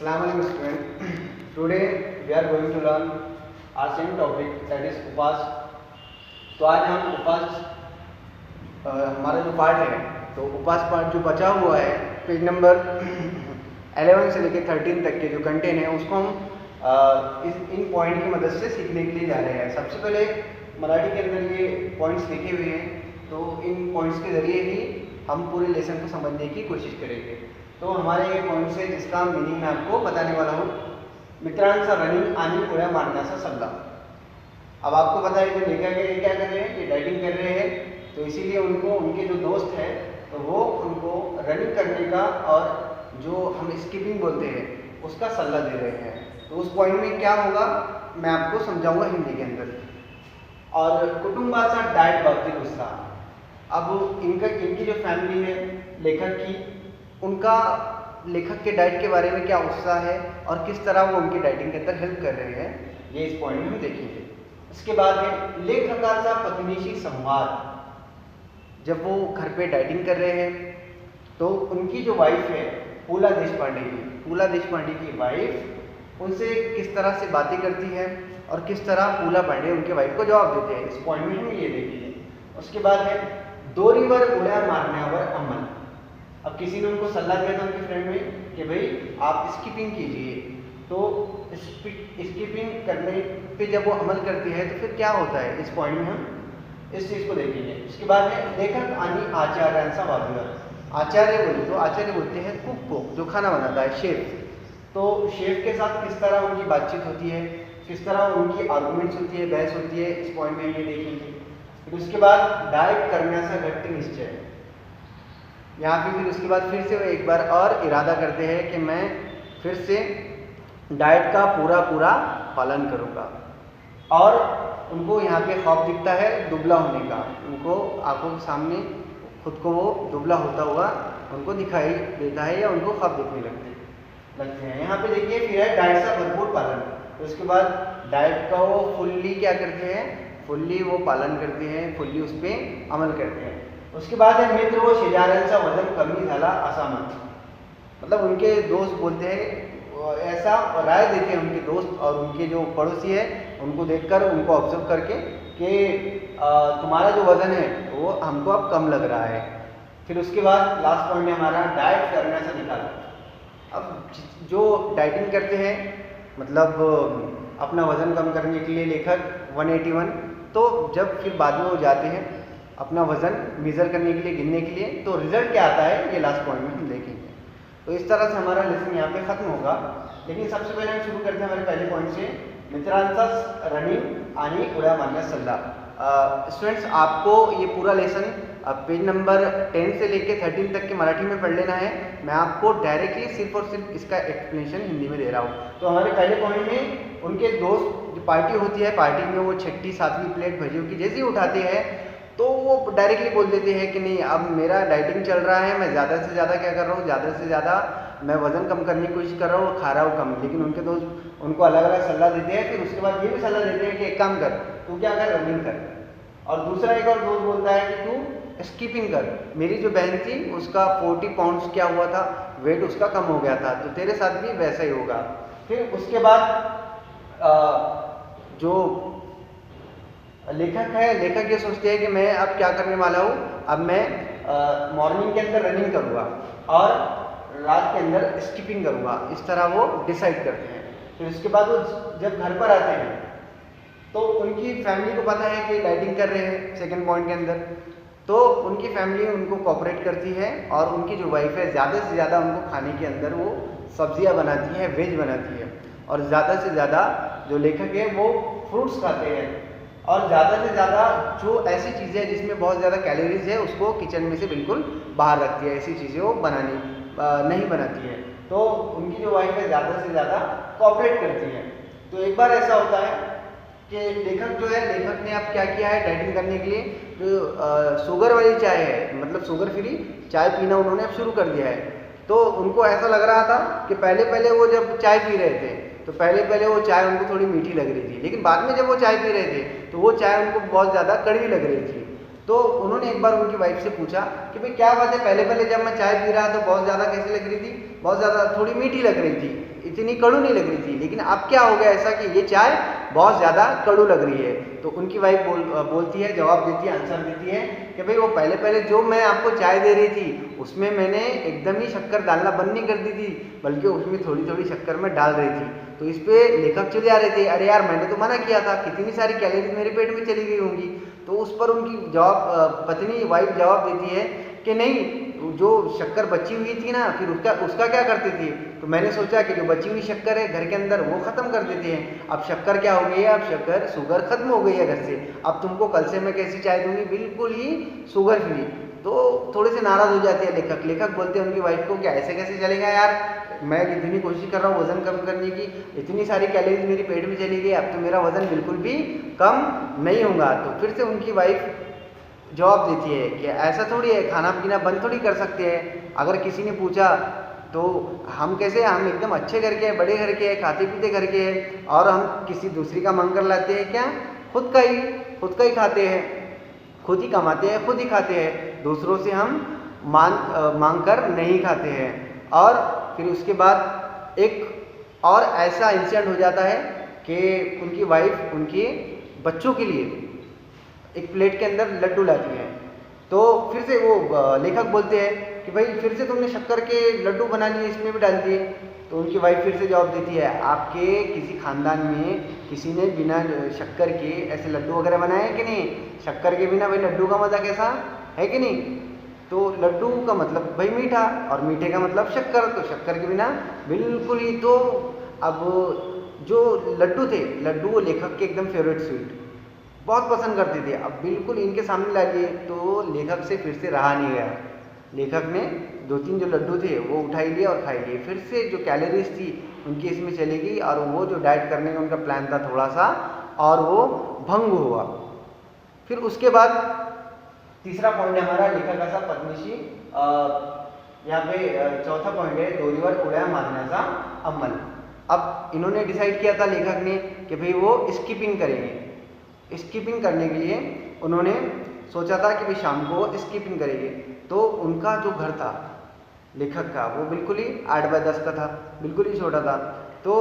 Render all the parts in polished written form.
Assalamualaikum student. Today we are going to learn our same topic that is उपवास. तो आज हम उपवास हमारा जो पार्ट है तो उपवास पार्ट जो बचा हुआ है पेज नंबर 11 से लेकर 13 तक के जो कंटेंट है उसको हम इन पॉइंट की मदद से सीखने के लिए जा रहे हैं. सबसे पहले मराठी के अंदर ये पॉइंट्स लिखे हुए हैं तो इन पॉइंट्स के ज़रिए ही हम पूरे लेसन को समझने की कोशिश करेंगे. तो हमारे ये पॉइंट्स है जिसका मीनिंग मैं आपको बताने वाला हूँ. मित्रांचा रनिंग आणि उड्या मारण्याचा सल्ला. अब आपको पता है जो लेखक है ये क्या कर रहे हैं, ये डाइटिंग कर रहे हैं, तो इसीलिए उनको उनके जो दोस्त हैं तो वो उनको रनिंग करने का और जो हम स्किपिंग बोलते हैं उसका सल्ला दे रहे हैं. तो उस पॉइंट में क्या होगा मैं आपको समझाऊंगा हिंदी के अंदर. और कुटुंबाचा डाएट बाबतीत उत्साह. अब इनकी जो फैमिली है लेखक की, उनका लेखक के डाइट के बारे में क्या उत्साह है और किस तरह वो उनकी डाइटिंग के अंदर हेल्प कर रहे हैं, ये इस पॉइंट में हम देखेंगे. इसके बाद है लेखकाचा पत्नीशी संवाद. जब वो घर पे डाइटिंग कर रहे हैं तो उनकी जो वाइफ है पूला देशपांडे की वाइफ उनसे किस तरह से बातें करती है और किस तरह पूला पांडे उनके वाइफ को जवाब देते हैं. इस पॉइंट में हम ये देखेंगे. उसके बाद है दोरीवर उड्या मारण्यावर अमल. अब किसी ने उनको सलाह दिया था उनके फ्रेंड में कि भाई आप स्किपिंग कीजिए, तो स्किपिंग करने पे जब वो अमल करती है तो फिर क्या होता है, इस पॉइंट में हम इस चीज़ को देखेंगे. उसके बाद है लेखक आणि आचार्यांचा वादविवाद. आचार्य बोलते हैं कुक को, जो खाना बनाता है, शेफ. तो शेफ के साथ किस तरह उनकी बातचीत होती है, किस तरह उनकी आर्गुमेंट्स होती है, बहस होती है, इस पॉइंट में ये देखेंगे. फिर उसके बाद डाइट करण्याचा घट्ट निश्चय. यहाँ पे फिर उसके बाद फिर से वो एक बार और इरादा करते हैं कि मैं फिर से डाइट का पूरा पालन करूँगा. और उनको यहाँ पे ख्वाब दिखता है दुबला होने का. उनको आंखों के सामने खुद को वो दुबला होता हुआ उनको दिखाई देता है या उनको ख्वाब दिखने लगते हैं. यहाँ पे देखिए फिर है डाइट का भरपूर पालन. तो उसके बाद डाइट का वो फुल्ली क्या करते हैं, फुल्ली वो पालन करते हैं, फुल्ली उस पर अमल करते हैं. उसके बाद है मित्र व शेजाऱ्यांचा वजन कमी झाला असा मत. मतलब उनके दोस्त बोलते हैं, ऐसा राय देते हैं उनके दोस्त और उनके जो पड़ोसी है उनको देखकर, उनको ऑब्जर्व करके कि तुम्हारा जो वजन है वो हमको अब कम लग रहा है. फिर उसके बाद लास्ट पॉइंट है हमारा डाइट करने से निकाल. अब जो डाइटिंग करते हैं मतलब अपना वजन कम करने के लिए लेखक 181, तो जब फिर बाद में वो जाते हैं अपना वजन मेज़र करने के लिए, गिनने के लिए, तो रिजल्ट क्या आता है ये लास्ट पॉइंट में हम देखेंगे. तो इस तरह से हमारा लेसन यहाँ पे खत्म होगा. लेकिन सबसे पहले हम शुरू करते हैं हमारे पहले पॉइंट से, मित्रांचा रनिंग आणि उड्या मारण्याचा सल्ला. स्टूडेंट्स आपको ये पूरा लेसन पेज नंबर 10 से लेके 13 तक के मराठी में पढ़ लेना है. मैं आपको डायरेक्टली सिर्फ और सिर्फ इसका एक्सप्लेनेशन हिंदी में दे रहा हूँ. तो हमारे पहले पॉइंट में उनके दोस्त जो पार्टी होती है, पार्टी में वो 6ठी 7वीं प्लेट भजियों की जैसे ही उठाते हैं तो वो डायरेक्टली बोल देते हैं कि नहीं अब मेरा डाइटिंग चल रहा है, मैं ज़्यादा से ज़्यादा क्या कर रहा हूँ, ज़्यादा से ज़्यादा मैं वज़न कम करने की कोशिश कर रहा हूँ, खा रहा हूँ कम. लेकिन उनके दोस्त उनको अलग अलग सलाह देते हैं. फिर उसके बाद ये भी सलाह देते हैं कि एक काम कर, तू क्या कर, रनिंग कर. और दूसरा एक और दोस्त बोलता है कि तू स्किपिंग कर. मेरी जो बहन थी उसका 40 पाउंड्स क्या हुआ था, वेट उसका कम हो गया था, तो तेरे साथ भी वैसा ही होगा. फिर उसके बाद जो लेखक है, लेखक ये सोचते हैं कि मैं अब क्या करने वाला हूँ, अब मैं मॉर्निंग के अंदर रनिंग करूँगा और रात के अंदर स्किपिंग करूँगा. इस तरह वो डिसाइड करते हैं. फिर उसके बाद वो जब घर पर आते हैं तो उनकी फैमिली को पता है कि डाइटिंग कर रहे हैं सेकंड पॉइंट के अंदर, तो उनकी फैमिली उनको कोऑपरेट करती है और उनकी जो वाइफ है ज़्यादा से ज़्यादा उनको खाने के अंदर वो सब्जियाँ बनाती है, वेज बनाती है. और ज़्यादा से ज़्यादा जो लेखक है वो फ्रूट्स खाते हैं और ज़्यादा से ज़्यादा जो ऐसी चीज़ें हैं जिसमें बहुत ज़्यादा कैलोरीज है उसको किचन में से बिल्कुल बाहर रखती है. ऐसी चीज़ें वो नहीं बनाती है. तो उनकी जो वाइफ है ज़्यादा से ज़्यादा कोऑपरेट करती है. तो एक बार ऐसा होता है कि लेखक जो है, लेखक ने अब क्या किया है डाइटिंग करने के लिए, जो शुगर वाली चाय है, मतलब शुगर फ्री चाय पीना उन्होंने अब शुरू कर दिया है. तो उनको ऐसा लग रहा था कि पहले वो जब चाय पी रहे थे तो पहले वो चाय उनको थोड़ी मीठी लग रही थी, लेकिन बाद में जब वो चाय पी रहे थे तो वो चाय उनको बहुत ज़्यादा कड़वी लग रही थी. तो उन्होंने एक बार उनकी वाइफ से पूछा कि भाई क्या बात है, पहले पहले जब मैं चाय पी रहा तो बहुत ज़्यादा कैसी लग रही थी, बहुत ज़्यादा थोड़ी मीठी लग रही थी, इतनी कड़ू नहीं लग रही थी, लेकिन अब क्या हो गया ऐसा कि ये चाय बहुत ज़्यादा कड़ू लग रही है। तो उनकी वाइफ बोलती है, जवाब देती है, आंसर देती है कि भाई वो पहले पहले जो मैं आपको चाय दे रही थी उसमें मैंने एकदम ही शक्कर डालना बंद नहीं कर दी थी, बल्कि उसमें थोड़ी थोड़ी शक्कर मैं डाल रही थी। तो इस पे लेखक चले आ रहे थे, अरे यार मैंने तो मना किया था, कितनी सारी कैलोरी मेरे पेट में चली गई होंगी। तो उस पर उनकी पत्नी वाइफ जवाब देती है कि नहीं, जो शक्कर बची हुई थी ना, फिर उसका क्या करते थे। तो मैंने सोचा कि जो बची हुई शक्कर है घर के अंदर वो ख़त्म कर देते हैं। अब शक्कर क्या हो गई है, अब शक्कर शुगर खत्म हो गई है घर से, अब तुमको कल से मैं कैसी चाय दूंगी, बिल्कुल ही शुगर फ्री। तो थोड़े से नाराज़ हो जाते हैं लेखक बोलते हैं उनकी वाइफ को कि ऐसे कैसे चलेगा यार, मैं इतनी कोशिश कर रहा हूँ वज़न कम करने की, इतनी सारी कैलोरीज मेरी पेट में चली गई, अब तो मेरा वज़न बिल्कुल भी कम नहीं होगा। तो फिर से उनकी वाइफ जवाब देती है कि ऐसा थोड़ी है, खाना पीना बंद थोड़ी कर सकते हैं। अगर किसी ने पूछा तो हम कैसे, हम एकदम अच्छे घर के हैं, बड़े घर के हैं, खाते पीते घर के हैं, और हम किसी दूसरी का मांग कर लाते हैं क्या, खुद का ही खाते हैं, खुद ही कमाते हैं, खुद ही खाते हैं, दूसरों से हम मांग कर नहीं खाते हैं। और फिर उसके बाद एक और ऐसा इंसिडेंट हो जाता है कि उनकी वाइफ उनके बच्चों के लिए एक प्लेट के अंदर लड्डू लाती है। तो फिर से वो लेखक बोलते हैं कि भाई फिर से तुमने शक्कर के लड्डू बना लिए, इसमें भी डाल दिए। तो उनकी वाइफ फिर से जवाब देती है, आपके किसी खानदान में किसी ने बिना शक्कर के ऐसे लड्डू वगैरह बनाए हैं कि नहीं, शक्कर के बिना भाई लड्डू का मज़ा कैसा है कि नहीं। तो लड्डू का मतलब भाई मीठा, और मीठे का मतलब शक्कर, तो शक्कर के बिना बिल्कुल ही। तो अब जो लड्डू थे, लड्डू वो लेखक के एकदम फेवरेट स्वीट, बहुत पसंद करते थे, अब बिल्कुल इनके सामने ला दिए तो लेखक से फिर से रहा नहीं गया। लेखक ने 2-3 जो लड्डू थे वो उठाई लिए और खाई लिए, फिर से जो कैलोरीज थी उनकी इसमें चली गई, और वो जो डाइट करने का उनका प्लान था थोड़ा सा, और वो भंग हुआ। फिर उसके बाद तीसरा पॉइंट है हमारा लेखक असा पत्नीशी, यहाँ पे चौथा पॉइंट है दोरीवर उड्या मारण्याचा अंमल। अब इन्होंने डिसाइड किया था लेखक ने कि भाई वो स्कीपिंग करेंगे। स्कीपिंग करने के लिए उन्होंने सोचा था कि भाई शाम को वो स्कीपिंग करेंगे। तो उनका जो घर था लेखक का वो बिल्कुल ही 8x10 का था, बिल्कुल ही छोटा था। तो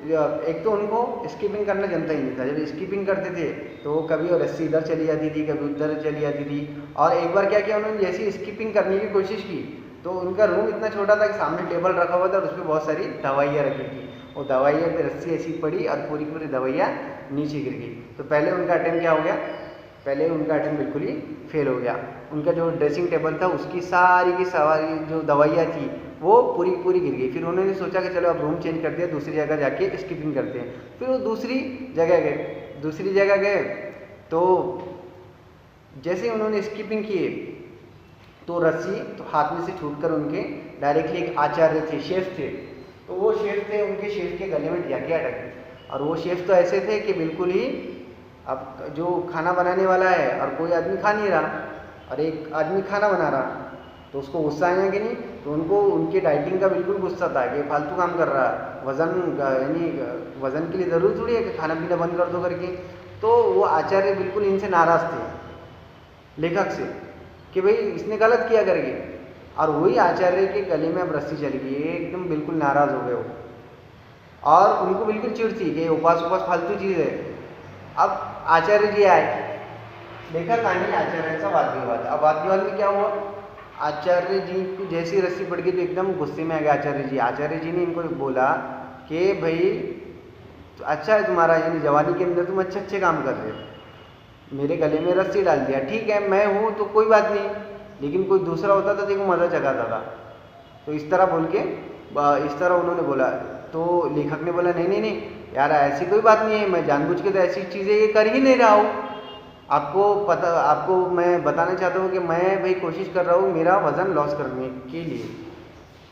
एक तो उनको स्कीपिंग करना जमता ही नहीं था। जब स्कीपिंग करते थे तो कभी वो रस्सी इधर चली जाती थी, कभी उधर चली जाती थी। और एक बार क्या किया उन्होंने, जैसी स्कीपिंग करने की कोशिश की तो उनका रूम इतना छोटा था कि सामने टेबल रखा हुआ था और उस पर बहुत सारी दवाइयाँ रखी थी। वो दवाइयाँ पे रस्सी ऐसी पड़ी और पूरी पूरी दवाइयाँ नीचे गिर गई। तो पहले उनका अटेम्प्ट क्या हो गया, पहले उनका अटेम्प्ट बिल्कुल ही फेल हो गया। उनका जो ड्रेसिंग टेबल था उसकी सारी की सारी जो दवाइयाँ थी वो पूरी पूरी गिर गई। फिर उन्होंने सोचा कि चलो अब रूम चेंज कर दिया, दूसरी जगह जाके स्कीपिंग करते हैं। फिर वो दूसरी जगह गए। तो जैसे ही उन्होंने स्कीपिंग किए तो रस्सी तो हाथ में से छूटकर उनके डायरेक्टली एक आचार्य थे, शेफ थे, तो वो शेफ थे, उनके शेफ के गले में जाके अटक गई। और वो शेफ तो ऐसे थे कि बिल्कुल ही, अब जो खाना बनाने वाला है और कोई आदमी खा नहीं रहा और एक आदमी खाना बना रहा, तो उसको गुस्सा आया कि नहीं। तो उनको उनके डाइटिंग का बिल्कुल गुस्सा था कि फालतू काम कर रहा है, यानी वज़न के लिए ज़रूरी थोड़ी है कि खाना पीना बंद कर दो करके। तो वो आचार्य बिल्कुल इनसे नाराज़ थे लेखक से कि भाई इसने गलत किया करके। और वही आचार्य के गले में अब रस्सी चली गई, एकदम बिल्कुल नाराज़ हो गए वो, और उनको बिल्कुल चिढ़ थी कि उपास फालतू चीज़ है। अब आचार्य जी आए, देखा कहानी आचार्य वाद विवाद। अब वाद विवाद में क्या हुआ, आचार्य जी को जैसी रस्सी पड़ गई तो एकदम गुस्से में आ गए आचार्य जी। आचार्य जी ने इनको बोला कि भाई तो अच्छा है तुम्हारा, यानी जवानी के अंदर तुम अच्छे काम कर रहे हो, मेरे गले में रस्सी डाल दिया, ठीक है मैं हूँ तो कोई बात नहीं, लेकिन कोई दूसरा होता तो देखो मज़ा जगाता था। तो इस तरह बोल के इस तरह उन्होंने बोला। तो लेखक ने बोला नहीं यार ऐसी कोई बात नहीं है, मैं जानबूझ के तो ऐसी चीज़ें ये कर ही नहीं रहा हूँ। आपको मैं बताना चाहता हूँ कि मैं भाई कोशिश कर रहा हूँ मेरा वज़न लॉस करने के लिए,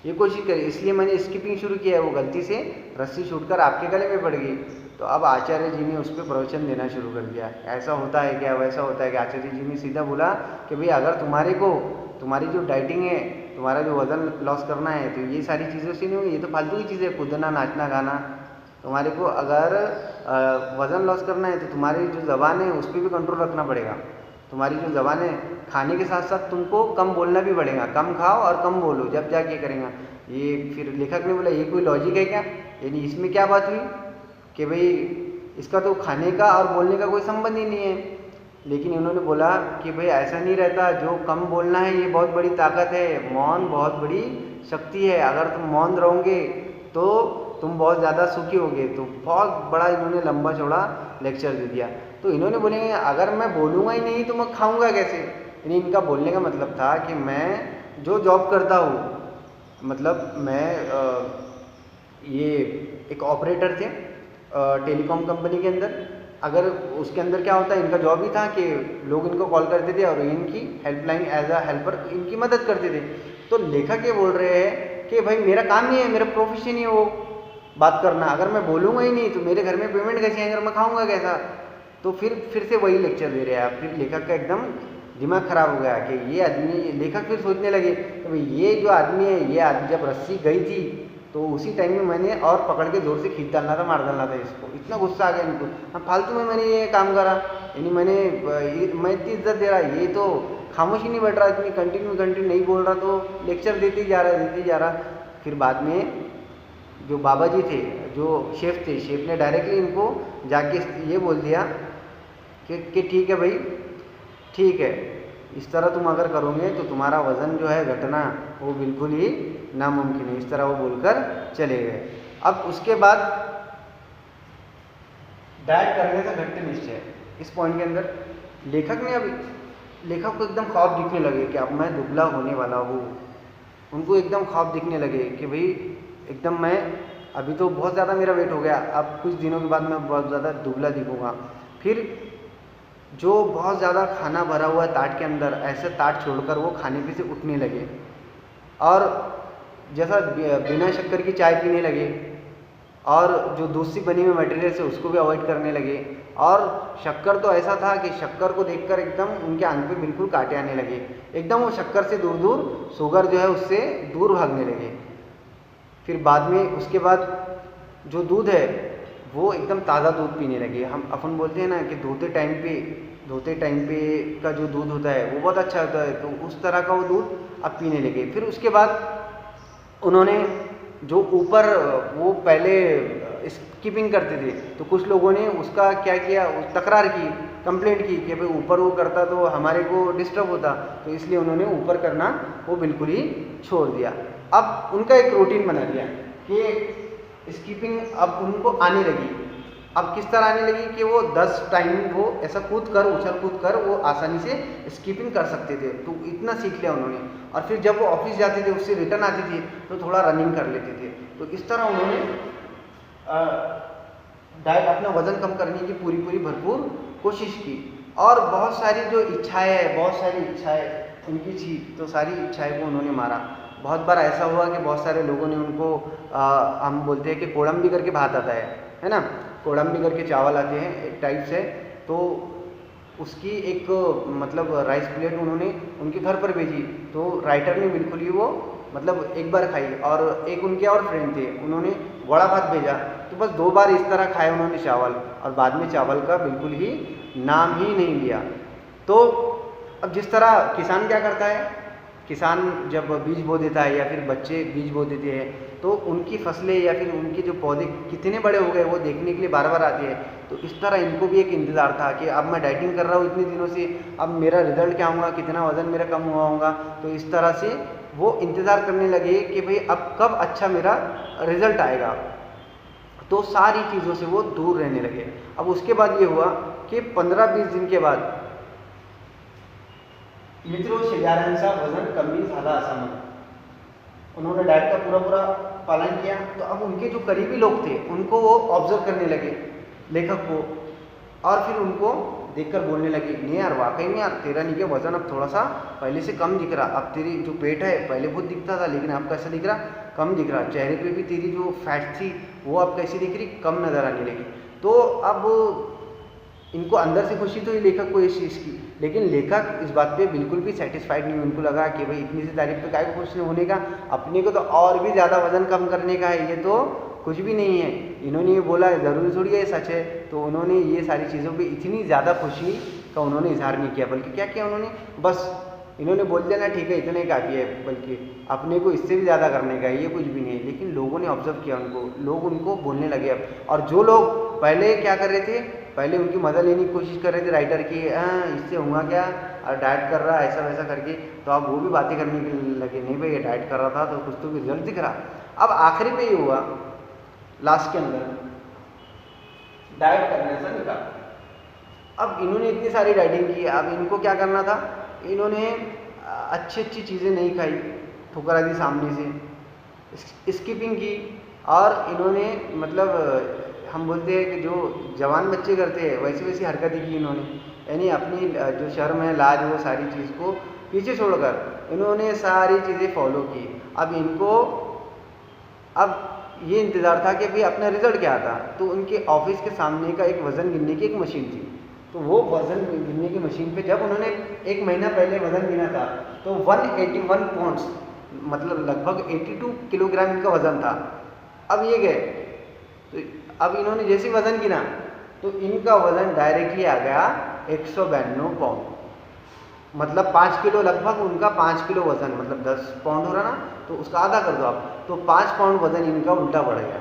ये कोशिश करी, इसलिए मैंने स्किपिंग शुरू किया है। वो गलती से रस्सी छूटकर आपके गले में पड़ गई। तो अब आचार्य जी ने उस पर प्रवचन देना शुरू कर दिया, ऐसा होता है क्या, वैसा होता है कि आचार्य जी ने सीधा बोला कि भाई अगर तुम्हारी जो डाइटिंग है, तुम्हारा जो वज़न लॉस करना है, तो ये सारी चीज़ों से नहीं होगी, ये तो फालतू की चीज़ें, कूदना नाचना गाना। तुम्हारे को अगर वज़न लॉस करना है तो तुम्हारी जो ज़बान है उस पर भी कंट्रोल रखना पड़ेगा। तुम्हारी जो ज़बान है, खाने के साथ साथ तुमको कम बोलना भी पड़ेगा, कम खाओ और कम बोलो, जब जाके करेगा। ये फिर लेखक ने बोला ये कोई लॉजिक है क्या, यानी इसमें क्या बात हुई कि भाई इसका तो खाने का और बोलने का कोई संबंध ही नहीं है। लेकिन उन्होंने बोला कि भाई ऐसा नहीं रहता, जो कम बोलना है ये बहुत बड़ी ताकत है, मौन बहुत बड़ी शक्ति है, अगर तुम मौन रहोगे तो तुम बहुत ज़्यादा सुखी होगे। तो बहुत बड़ा इन्होंने लंबा चौड़ा लेक्चर दे दिया। तो इन्होंने बोले अगर मैं बोलूँगा ही नहीं तो मैं खाऊंगा कैसे। यानी इनका बोलने का मतलब था कि मैं जो जॉब करता हूँ, मतलब मैं ये एक ऑपरेटर थे टेलीकॉम कंपनी के अंदर। अगर उसके अंदर क्या होता है, इनका जॉब ही था कि लोग इनको कॉल करते थे और इनकी हेल्पलाइन एज अ हेल्पर इनकी मदद करते थे। तो लेखक ये बोल रहे हैं कि भाई मेरा काम नहीं है, मेरा प्रोफेशन ही है वो बात करना, अगर मैं बोलूँगा ही नहीं तो मेरे घर में पेमेंट कैसे आएंगे और मैं खाऊंगा कैसा। तो फिर से वही लेक्चर दे रहे हैं। फिर लेखक का एकदम दिमाग खराब हो गया कि ये आदमी, लेखक फिर सोचने लगे कि भाई ये जो आदमी है, ये आदमी जब रस्सी गई थी तो उसी टाइम में मैंने और पकड़ के जोर से खींच डालना था, मार डालना था इसको। इतना गुस्सा आ गया इनको, हाँ फालतू में मैंने ये काम करा, यानी मैं इतनी इज्जत दे रहा, ये तो खामोश ही नहीं बैठ रहा, इतनी कंटिन्यू नहीं बोल रहा, तो लेक्चर देते ही जा रहा। फिर बाद में जो बाबा जी थे, जो शेफ़ थे, शेफ़ ने डायरेक्टली इनको जाके ये बोल दिया कि ठीक है भाई, ठीक है, इस तरह तुम अगर करोगे तो तुम्हारा वज़न जो है घटना वो बिल्कुल ही नामुमकिन है। इस तरह वो बोलकर चले गए। अब उसके बाद डाइट करने से घटते निश्चय, इस पॉइंट के अंदर लेखक को एकदम ख्वाब दिखने लगे कि अब मैं दुबला होने वाला हूँ। उनको एकदम ख्वाब दिखने लगे कि भाई एकदम मैं अभी तो बहुत ज़्यादा मेरा वेट हो गया, अब कुछ दिनों के बाद मैं बहुत ज़्यादा दुबला दिखूँगा। फिर जो बहुत ज़्यादा खाना भरा हुआ है ताट के अंदर, ऐसे ताट छोड़कर वो खाने पे से उठने लगे और जैसा बिना शक्कर की चाय पीने लगे और जो दूध से बनी हुई मटेरियल है उसको भी अवॉइड करने लगे। और शक्कर तो ऐसा था कि शक्कर को देखकर एकदम उनके आंख पे बिल्कुल कांटे आने लगे, एकदम वो शक्कर से दूर शुगर जो है उससे दूर भागने लगे। फिर बाद में उसके बाद जो दूध है वो एकदम ताज़ा दूध पीने लगे। हम अपन बोलते हैं ना कि धोते टाइम पे का जो दूध होता है वो बहुत अच्छा होता है, तो उस तरह का वो दूध अब पीने लगे। फिर उसके बाद उन्होंने जो ऊपर वो पहले स्किपिंग करते थे, तो कुछ लोगों ने उसका क्या किया, तकरार की, कंप्लेंट की कि भाई ऊपर वो करता तो हमारे को डिस्टर्ब होता, तो इसलिए उन्होंने ऊपर करना वो बिल्कुल ही छोड़ दिया। अब उनका एक रूटीन बना दिया कि स्किपिंग अब उनको आने लगी। अब किस तरह आने लगी कि वो 10 टाइम वो ऐसा उछल कूद कर वो आसानी से स्किपिंग कर सकते थे, तो इतना सीख लिया उन्होंने। और फिर जब वो ऑफिस जाते थे, उससे रिटर्न आते थे तो थोड़ा रनिंग कर लेते थे। तो इस तरह उन्होंने डाइट अपना वजन कम करने की पूरी भरपूर कोशिश की। और बहुत सारी जो इच्छाएं उनकी थी, तो सारी इच्छाएं को उन्होंने मारा। बहुत बार ऐसा हुआ कि बहुत सारे लोगों ने उनको हम बोलते हैं कि कोड़म्बी करके भात आता है ना, कोड़म्बी करके चावल आते हैं एक टाइप से, तो उसकी एक मतलब राइस प्लेट उन्होंने उनके घर पर भेजी। तो राइटर ने बिल्कुल ही वो मतलब एक बार खाई, और एक उनके और फ्रेंड थे, उन्होंने वड़ा भात भेजा, तो बस 2 बार इस तरह खाए उन्होंने चावल, और बाद में चावल का बिल्कुल ही नाम ही नहीं लिया। तो अब जिस तरह किसान क्या करता है, किसान जब बीज बो देता है या फिर बच्चे बीज बो देते हैं, तो उनकी फसलें या फिर उनके जो पौधे कितने बड़े हो गए वो देखने के लिए बार बार आते हैं। तो इस तरह इनको भी एक इंतज़ार था कि अब मैं डाइटिंग कर रहा हूँ इतने दिनों से, अब मेरा रिजल्ट क्या होगा, कितना वज़न मेरा कम हुआ होगा। तो इस तरह से वो इंतज़ार करने लगे कि भाई अब कब अच्छा मेरा रिजल्ट आएगा। तो सारी चीज़ों से वो दूर रहने लगे। अब उसके बाद ये हुआ कि 15-20 दिन के बाद मित्रों शेजाऱ्यांचा वजन कमी झाला असा म्हणा। उन्होंने डाइट का पूरा पालन किया। तो अब उनके जो करीबी लोग थे उनको वो ऑब्जर्व करने लगे लेखक को, और फिर उनको देखकर बोलने लगे, नहीं यार वाकई में यार तेरा नहीं क्या वजन अब थोड़ा सा पहले से कम दिख रहा, अब तेरी जो पेट है पहले बहुत दिखता था लेकिन अब कैसा दिख रहा, कम दिख रहा, चेहरे पे भी तेरी जो फैट थी वो अब कैसी दिख रही, कम नज़र आने लगी। तो अब इनको अंदर से खुशी तो ही लेखक को इस चीज़ की, लेकिन लेखक इस बात पे बिल्कुल भी सेटिस्फाइड नहीं। उनको लगा कि भाई इतनी सी तारीफ पे काय को खुश होने का, अपने को तो और भी ज़्यादा वजन कम करने का है, ये तो कुछ भी नहीं है। इन्होंने ये बोला ज़रूरी थोड़ी है सच है, तो उन्होंने ये सारी चीज़ों पे इतनी ज़्यादा खुशी का उन्होंने इजहार नहीं किया, बल्कि क्या किया उन्होंने, बस इन्होंने बोल दिया ना ठीक है इतना ही काफ़ी है, बल्कि अपने को इससे भी ज़्यादा करने का है, ये कुछ भी नहीं है। लेकिन लोगों ने ऑब्जर्व किया उनको, लोग उनको बोलने लगे अब। और जो लोग पहले क्या कर रहे थे, पहले उनकी मदद लेने की कोशिश कर रहे थे राइटर की, इससे होगा क्या, और डाइट कर रहा है ऐसा वैसा करके, तो अब वो भी बातें करने के लगे, नहीं भाई ये डाइट कर रहा था तो कुछ तो भी रिजल्ट दिख रहा। अब आखिरी पे ये हुआ, लास्ट के अंदर डाइट करने से निकाल। अब इन्होंने इतनी सारी डाइटिंग की, अब इनको क्या करना था, इन्होंने अच्छी अच्छी चीज़ें नहीं खाई, ठुकरा दी सामने से, स्किपिंग की, और इन्होंने मतलब हम बोलते हैं कि जो जवान बच्चे करते हैं वैसी वैसी हरकतें की इन्होंने, यानी अपनी जो शर्म है लाज वो सारी चीज़ को पीछे छोड़कर इन्होंने सारी चीज़ें फॉलो की। अब इनको अब ये इंतज़ार था कि भाई अपना रिजल्ट क्या आता, तो उनके ऑफिस के सामने का एक वज़न गिनने की एक मशीन थी, तो वो वज़न गिनने की मशीन पे जब उन्होंने 1 महीना पहले वज़न गिना था तो 181 पाउंड्स, मतलब लगभग 82 किलोग्राम इनका वज़न था। अब ये गए तो अब इन्होंने जैसे वज़न गिना तो इनका वज़न डायरेक्टली आ गया 192 पाउंड, मतलब 5 किलो, लगभग उनका 5 किलो वज़न, मतलब 10 पाउंड हो रहा ना, तो उसका आधा कर दो आप, तो 5 पाउंड वज़न इनका उल्टा बढ़ गया।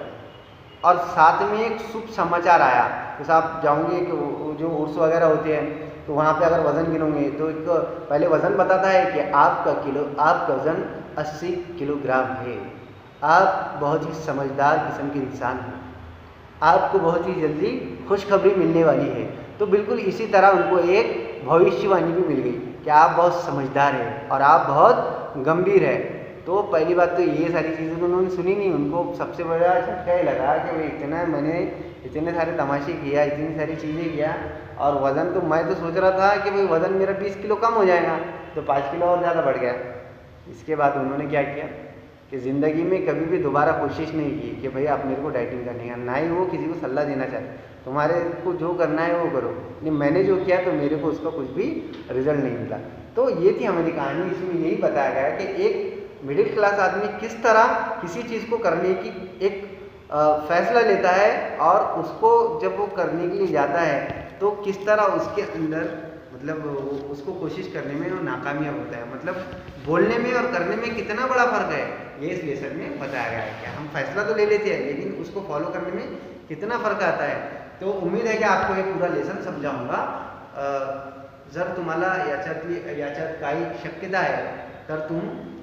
और साथ में एक शुभ समाचार आया, जैसे आप जाओगे कि जो उर्स वगैरह होते हैं तो वहाँ पे अगर वज़न गिनोगे तो एक पहले वज़न बताता है कि आपका वज़न 80 किलोग्राम है, आप बहुत ही समझदार किस्म के इंसान हैं, आपको बहुत ही जल्दी खुशखबरी मिलने वाली है। तो बिल्कुल इसी तरह उनको एक भविष्यवाणी भी मिल गई कि आप बहुत समझदार हैं और आप बहुत गंभीर है। तो पहली बात तो ये सारी चीज़ें तो उन्होंने सुनी नहीं, उनको सबसे बड़ा झटका ही लगा कि भाई इतना मैंने इतने सारे तमाशे किया, इतनी सारी चीज़ें किया, और वज़न तो मैं तो सोच रहा था कि भाई वज़न मेरा 20 किलो कम हो जाएगा, तो 5 किलो और ज़्यादा बढ़ गया। इसके बाद उन्होंने क्या किया कि ज़िंदगी में कभी भी दोबारा कोशिश नहीं की कि भाई आप मेरे को डाइटिंग करनी है, ना ही वो किसी को सलाह देना चाहते, तुम्हारे को जो करना है वो करो, नहीं मैंने जो किया तो मेरे को उसका कुछ भी रिजल्ट नहीं मिला। तो ये थी हमारी कहानी, इसमें यही बताया गया कि एक मिडिल क्लास आदमी किस तरह किसी चीज़ को करने की एक फैसला लेता है, और उसको जब वो करने के लिए जाता है तो किस तरह उसके अंदर मतलब वो उसको कोशिश करने में वो नाकामयाब होता है, मतलब बोलने में और करने में कितना बड़ा फ़र्क है, ये इस लेसन में बताया गया है कि हम फैसला तो ले लेते हैं लेकिन उसको फॉलो करने में कितना फ़र्क आता है। तो उम्मीद है की आपको हे पूरा लेसन समजावूंगा। जर तुम्हाला याच्यात काही शक्यता आहे तर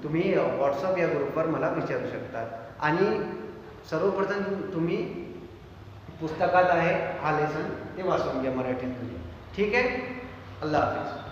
तुम्ही व्हॉट्सअप या ग्रुपवर मला विचारू शकता, आणि सर्वप्रथम तुम्ही पुस्तकात आहे हा लेसन ते वाचून घ्या मराठीत, ठीक आहे। अल्लाह हाफिज।